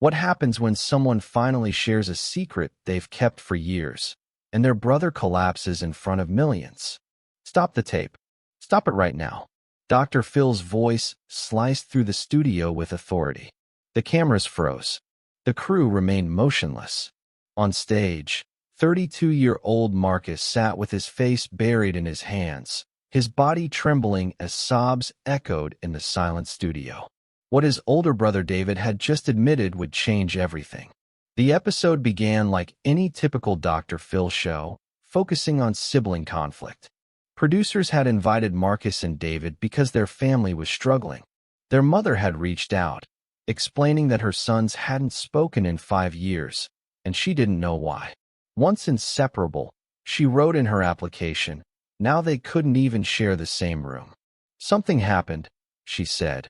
What happens when someone finally shares a secret they've kept for years, and their brother collapses in front of millions? Stop the tape. Stop it right now. Dr. Phil's voice sliced through the studio with authority. The cameras froze. The crew remained motionless. On stage, 32-year-old Marcus sat with his face buried in his hands, his body trembling as sobs echoed in the silent studio. What his older brother David had just admitted would change everything. The episode began like any typical Dr. Phil show, focusing on sibling conflict. Producers had invited Marcus and David because their family was struggling. Their mother had reached out, explaining that her sons hadn't spoken in 5 years, and she didn't know why. Once inseparable, she wrote in her application, now they couldn't even share the same room. Something happened, she said,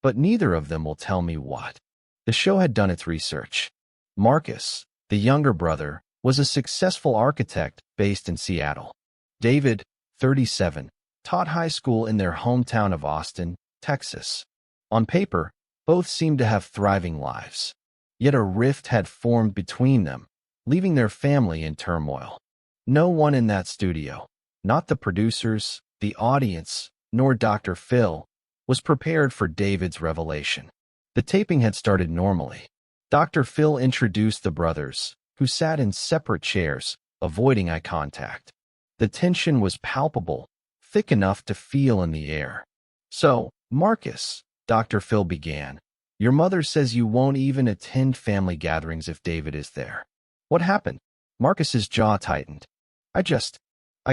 but neither of them will tell me what. The show had done its research. Marcus, the younger brother, was a successful architect based in Seattle. David, 37, taught high school in their hometown of Austin, Texas. On paper, both seemed to have thriving lives. Yet a rift had formed between them, leaving their family in turmoil. No one in that studio, not the producers, the audience, nor Dr. Phil, was prepared for David's revelation. The taping had started normally. Dr. Phil introduced the brothers, who sat in separate chairs, avoiding eye contact. The tension was palpable, thick enough to feel in the air. So, Marcus, Dr. Phil began, your mother says you won't even attend family gatherings if David is there. What happened? Marcus's jaw tightened. I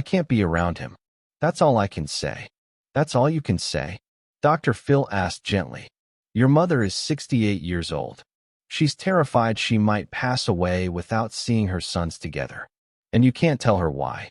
can't be around him. That's all I can say. That's all you can say? Dr. Phil asked gently. Your mother is 68 years old. She's terrified she might pass away without seeing her sons together. And you can't tell her why.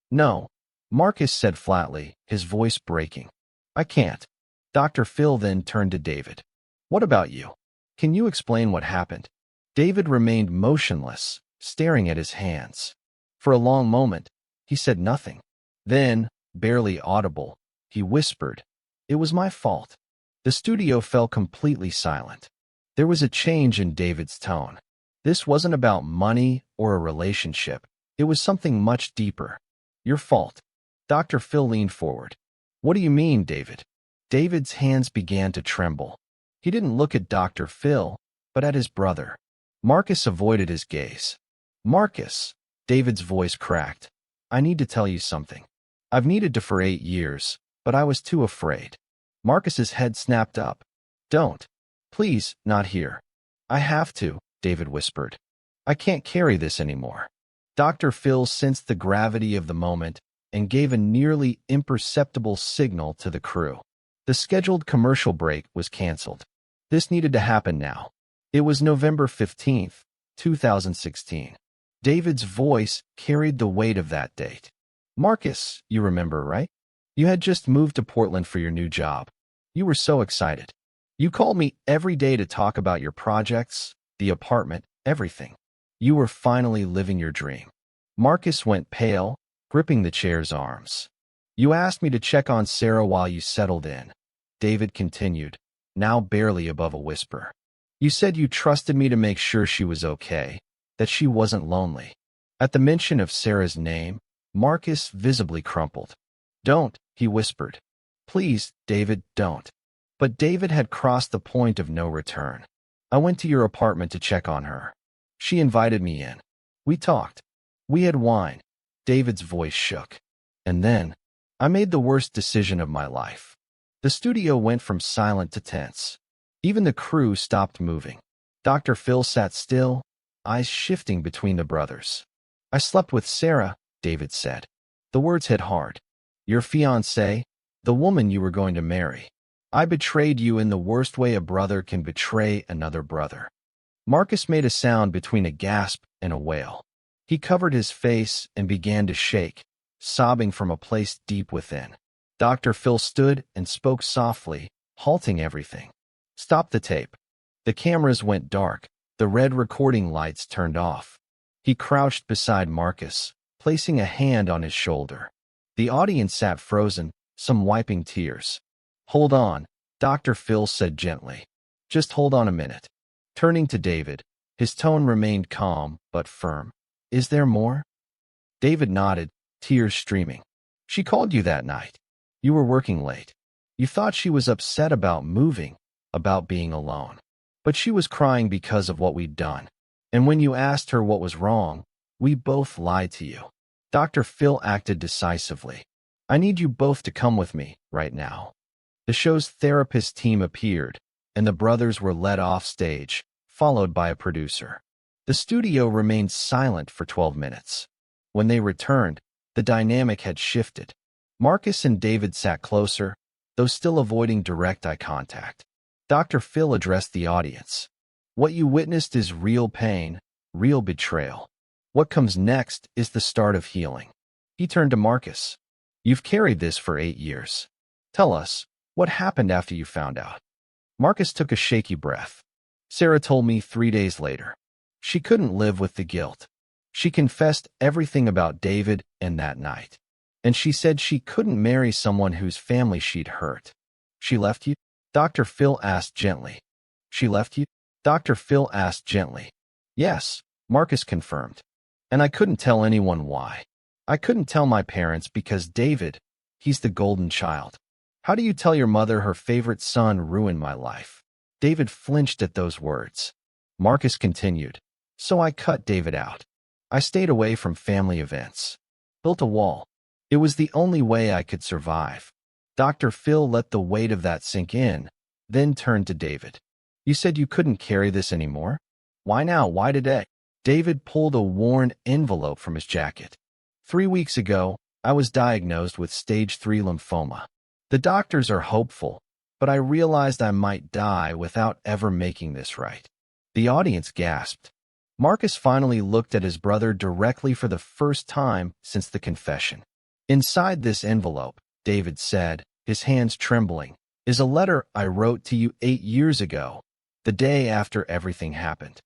No, Marcus said flatly, his voice breaking. I can't. Dr. Phil then turned to David. What about you? Can you explain what happened? David remained motionless, staring at his hands. For a long moment, he said nothing. Then, barely audible, he whispered, it was my fault. The studio fell completely silent. There was a change in David's tone. This wasn't about money or a relationship. It was something much deeper. Your fault. Dr. Phil leaned forward. What do you mean, David? David's hands began to tremble. He didn't look at Dr. Phil, but at his brother. Marcus avoided his gaze. Marcus, David's voice cracked. I need to tell you something. I've needed to for 8 years, but I was too afraid. Marcus's head snapped up. Don't. Please, not here. I have to, David whispered. I can't carry this anymore. Dr. Phil sensed the gravity of the moment and gave a nearly imperceptible signal to the crew. The scheduled commercial break was canceled. This needed to happen now. It was November 15th, 2016. David's voice carried the weight of that date. Marcus, you remember, right? You had just moved to Portland for your new job. You were so excited. You called me every day to talk about your projects, the apartment, everything. You were finally living your dream. Marcus went pale, gripping the chair's arms. You asked me to check on Sarah while you settled in. David continued, now barely above a whisper. You said you trusted me to make sure she was okay, that she wasn't lonely. At the mention of Sarah's name, Marcus visibly crumpled. Don't, he whispered. Please, David, don't. But David had crossed the point of no return. I went to your apartment to check on her. She invited me in. We talked. We had wine. David's voice shook. And then, I made the worst decision of my life. The studio went from silent to tense. Even the crew stopped moving. Dr. Phil sat still, eyes shifting between the brothers. I slept with Sarah, David said. The words hit hard. Your fiancée, the woman you were going to marry. I betrayed you in the worst way a brother can betray another brother. Marcus made a sound between a gasp and a wail. He covered his face and began to shake, sobbing from a place deep within. Dr. Phil stood and spoke softly, halting everything. Stop the tape. The cameras went dark. The red recording lights turned off. He crouched beside Marcus, placing a hand on his shoulder. The audience sat frozen, some wiping tears. Hold on, Dr. Phil said gently. Just hold on a minute. Turning to David, his tone remained calm but firm. Is there more? David nodded, tears streaming. She called you that night. You were working late. You thought she was upset about moving, about being alone. But she was crying because of what we'd done. And when you asked her what was wrong, we both lied to you. Dr. Phil acted decisively. I need you both to come with me, right now. The show's therapist team appeared, and the brothers were led off stage, followed by a producer. The studio remained silent for 12 minutes. When they returned, the dynamic had shifted. Marcus and David sat closer, though still avoiding direct eye contact. Dr. Phil addressed the audience. What you witnessed is real pain, real betrayal. What comes next is the start of healing. He turned to Marcus. You've carried this for 8 years. Tell us, what happened after you found out? Marcus took a shaky breath. Sarah told me 3 days later. She couldn't live with the guilt. She confessed everything about David and that night. And she said she couldn't marry someone whose family she'd hurt. She left you? Dr. Phil asked gently. She left you? Dr. Phil asked gently. Yes, Marcus confirmed. And I couldn't tell anyone why. I couldn't tell my parents because David, he's the golden child. How do you tell your mother her favorite son ruined my life? David flinched at those words. Marcus continued. So I cut David out. I stayed away from family events. Built a wall. It was the only way I could survive. Dr. Phil let the weight of that sink in, then turned to David. You said you couldn't carry this anymore? Why now? Why today? David pulled a worn envelope from his jacket. 3 weeks ago, I was diagnosed with stage 3 lymphoma. The doctors are hopeful, but I realized I might die without ever making this right. The audience gasped. Marcus finally looked at his brother directly for the first time since the confession. Inside this envelope, David said, his hands trembling, is a letter I wrote to you 8 years ago, the day after everything happened.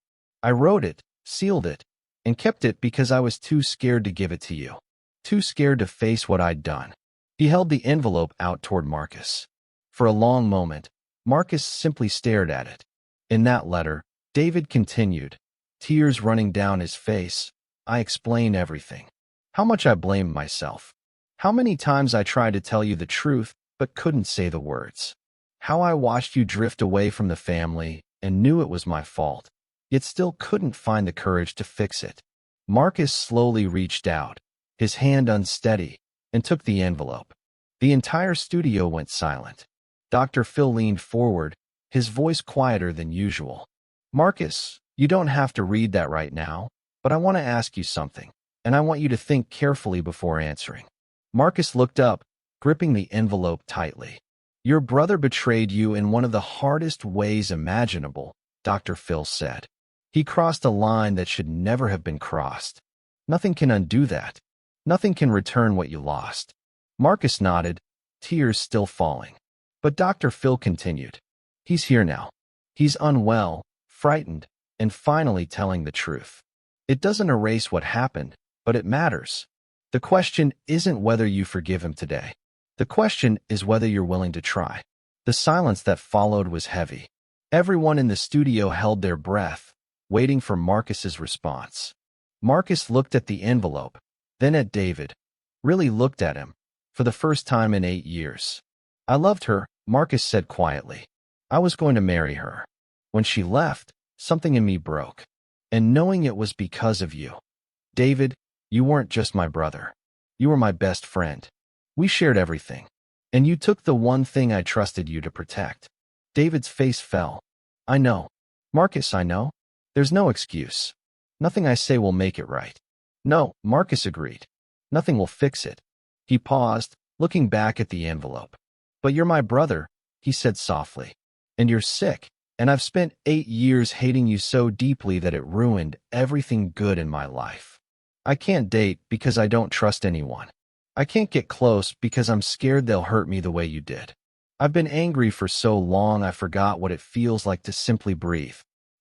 I wrote it, sealed it, and kept it because I was too scared to give it to you. Too scared to face what I'd done. He held the envelope out toward Marcus. For a long moment, Marcus simply stared at it. In that letter, David continued, tears running down his face. I explained everything. How much I blamed myself. How many times I tried to tell you the truth, but couldn't say the words. How I watched you drift away from the family and knew it was my fault, yet still couldn't find the courage to fix it. Marcus slowly reached out, his hand unsteady, and took the envelope. The entire studio went silent. Dr. Phil leaned forward, his voice quieter than usual. Marcus, you don't have to read that right now, but I want to ask you something, and I want you to think carefully before answering. Marcus looked up, gripping the envelope tightly. Your brother betrayed you in one of the hardest ways imaginable, Dr. Phil said. He crossed a line that should never have been crossed. Nothing can undo that. Nothing can return what you lost. Marcus nodded, tears still falling. But Dr. Phil continued. He's here now. He's unwell, frightened, and finally telling the truth. It doesn't erase what happened, but it matters. The question isn't whether you forgive him today. The question is whether you're willing to try. The silence that followed was heavy. Everyone in the studio held their breath, waiting for Marcus's response. Marcus looked at the envelope, then at David. Really looked at him, for the first time in 8 years. I loved her, Marcus said quietly. I was going to marry her. When she left, something in me broke. And knowing it was because of you. David, you weren't just my brother. You were my best friend. We shared everything. And you took the one thing I trusted you to protect. David's face fell. I know. Marcus, I know. There's no excuse. Nothing I say will make it right. No, Marcus agreed. Nothing will fix it. He paused, looking back at the envelope. But you're my brother, he said softly. And you're sick. And I've spent 8 years hating you so deeply that it ruined everything good in my life. I can't date because I don't trust anyone. I can't get close because I'm scared they'll hurt me the way you did. I've been angry for so long I forgot what it feels like to simply breathe.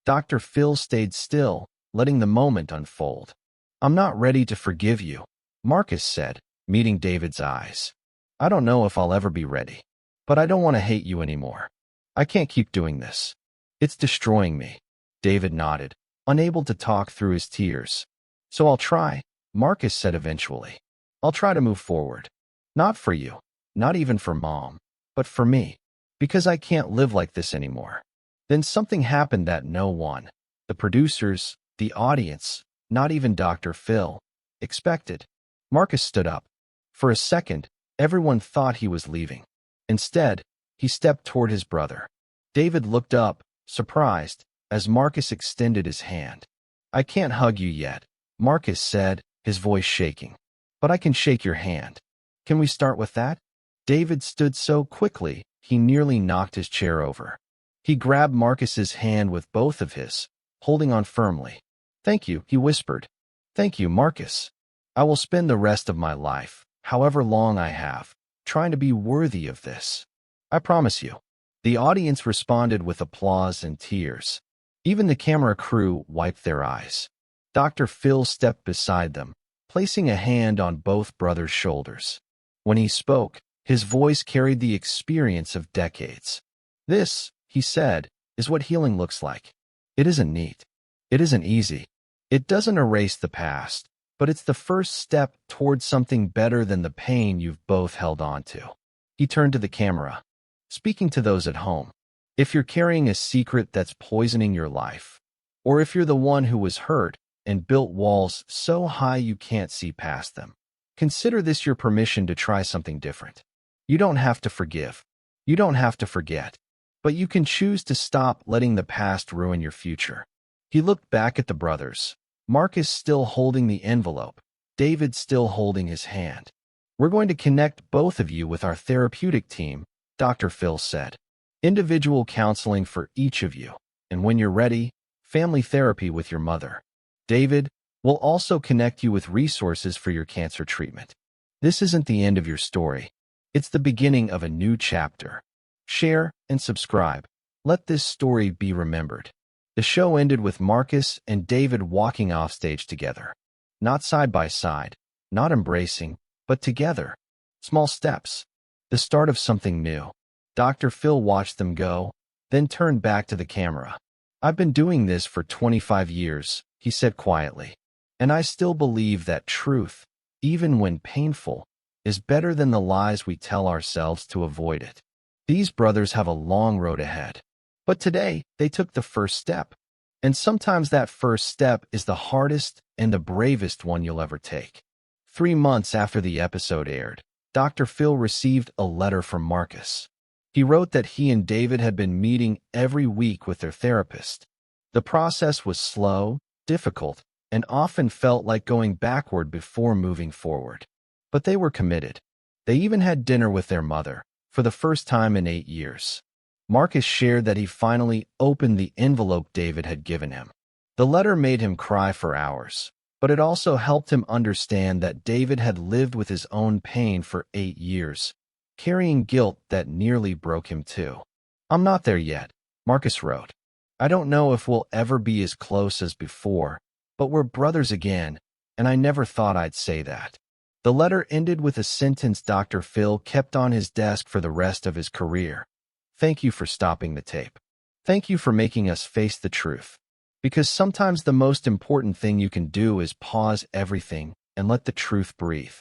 Dr. Phil stayed still, letting the moment unfold. I'm not ready to forgive you, Marcus said, meeting David's eyes. I don't know if I'll ever be ready. But I don't want to hate you anymore. I can't keep doing this. It's destroying me. David nodded, unable to talk through his tears. So I'll try, Marcus said eventually. I'll try to move forward. Not for you, not even for Mom, but for me, because I can't live like this anymore. Then something happened that no one, the producers, the audience, not even Dr. Phil, expected. Marcus stood up. For a second, everyone thought he was leaving. Instead, he stepped toward his brother. David looked up, surprised, as Marcus extended his hand. I can't hug you yet, Marcus said, his voice shaking. But I can shake your hand. Can we start with that? David stood so quickly, he nearly knocked his chair over. He grabbed Marcus's hand with both of his, holding on firmly. Thank you, he whispered. Thank you, Marcus. I will spend the rest of my life, however long I have, trying to be worthy of this. I promise you. The audience responded with applause and tears. Even the camera crew wiped their eyes. Dr. Phil stepped beside them, placing a hand on both brothers' shoulders. When he spoke, his voice carried the experience of decades. This, he said, is what healing looks like. It isn't neat. It isn't easy. It doesn't erase the past, but it's the first step towards something better than the pain you've both held on to. He turned to the camera, speaking to those at home. If you're carrying a secret that's poisoning your life, or if you're the one who was hurt and built walls so high you can't see past them, consider this your permission to try something different. You don't have to forgive. You don't have to forget. But you can choose to stop letting the past ruin your future. He looked back at the brothers, Marcus still holding the envelope, David still holding his hand. We're going to connect both of you with our therapeutic team, Dr. Phil said. Individual counseling for each of you, and when you're ready, family therapy with your mother. David, we'll also connect you with resources for your cancer treatment. This isn't the end of your story. It's the beginning of a new chapter. Share and subscribe. Let this story be remembered. The show ended with Marcus and David walking off stage together. Not side by side, not embracing, but together. Small steps. The start of something new. Dr. Phil watched them go, then turned back to the camera. I've been doing this for 25 years, he said quietly. And I still believe that truth, even when painful, is better than the lies we tell ourselves to avoid it. These brothers have a long road ahead. But today, they took the first step. And sometimes that first step is the hardest and the bravest one you'll ever take. 3 months after the episode aired, Dr. Phil received a letter from Marcus. He wrote that he and David had been meeting every week with their therapist. The process was slow, difficult, and often felt like going backward before moving forward. But they were committed. They even had dinner with their mother, for the first time in 8 years. Marcus shared that he finally opened the envelope David had given him. The letter made him cry for hours, but it also helped him understand that David had lived with his own pain for 8 years, carrying guilt that nearly broke him too. I'm not there yet, Marcus wrote. I don't know if we'll ever be as close as before, but we're brothers again, and I never thought I'd say that. The letter ended with a sentence Dr. Phil kept on his desk for the rest of his career. Thank you for stopping the tape. Thank you for making us face the truth. Because sometimes the most important thing you can do is pause everything and let the truth breathe.